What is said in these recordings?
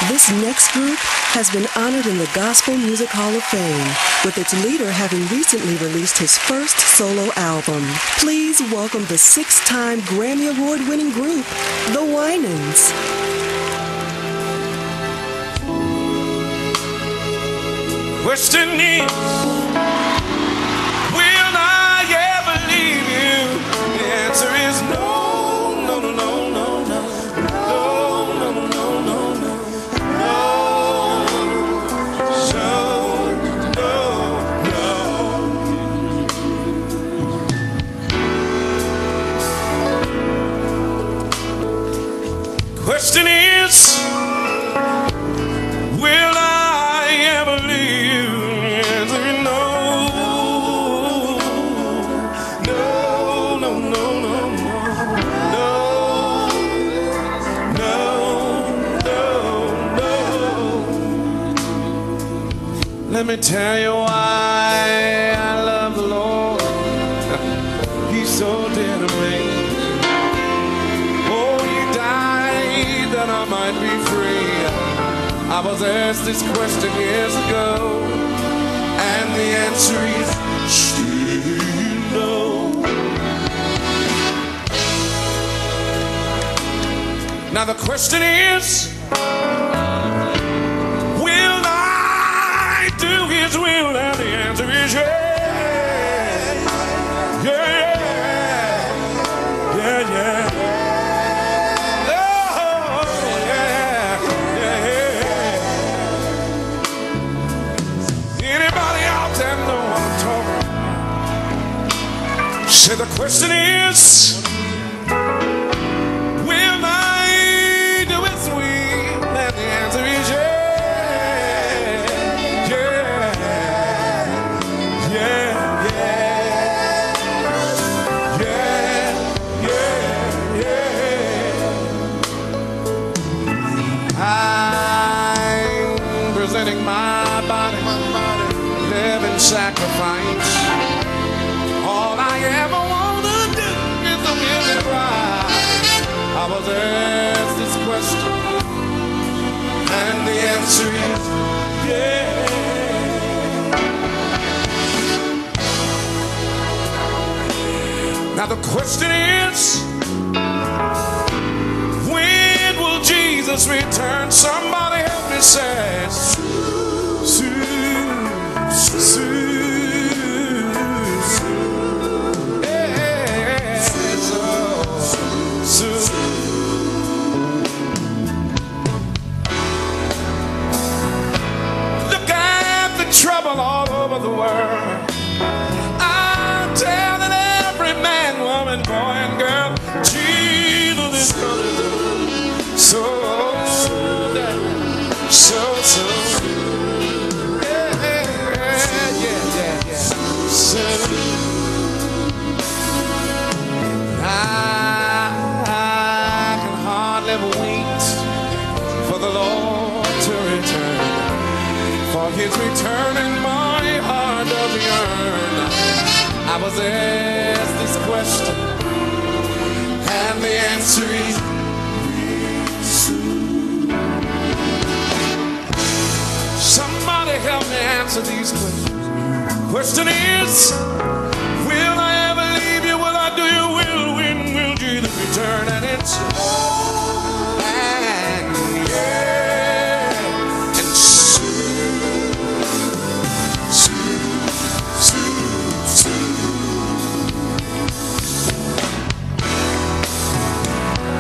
This next group has been honored in the Gospel Music Hall of Fame, with its leader having recently released his first solo album. Please welcome the 6-time Grammy Award-winning group, The Winans. Question is, will I ever leave you? The answer is no, no, no, no, no, no, no, no, no, no, no, no, so, no, no. Question is, will I ever leave? Let me tell you why I love the Lord. He's so dear to me. Oh, He died that I might be free. I was asked this question years ago, and the answer is still no. Now the question is, do His will, and the answer is yeah, yeah, yeah, yeah, yeah, oh, yeah, yeah. Anybody out there know what I'm talking? So the question is, will I do His will, and the answer is yeah. My body, living sacrifice. All I ever want to do is to give it right. I was asked this question, and the answer is yeah. Now the question is, when will Jesus return? Somebody help me say soon, soon, yeah, so soon. Look at the trouble all over the world. I'm telling every man, woman, boy, and girl, Jesus is coming. So yeah. So I can hardly wait for the Lord to return. For His returning, my heart does yearn. I was asked this question, and the answer is help me answer these questions. Question is, will I ever leave you? Will I do your will? When will Jesus return? And it's and yeah, and soon, soon, soon, soon.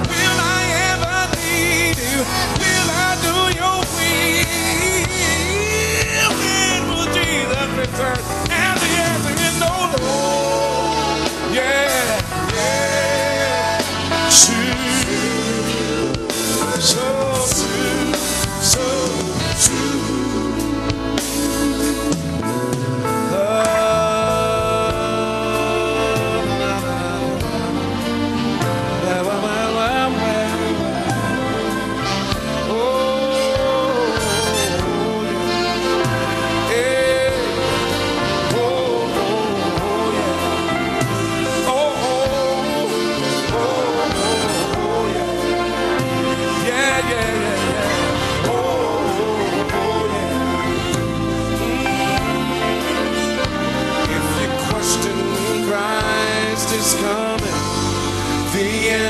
Will I ever leave you? Will I do your will? Return, and the answer is no.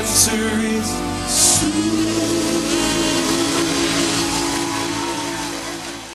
answer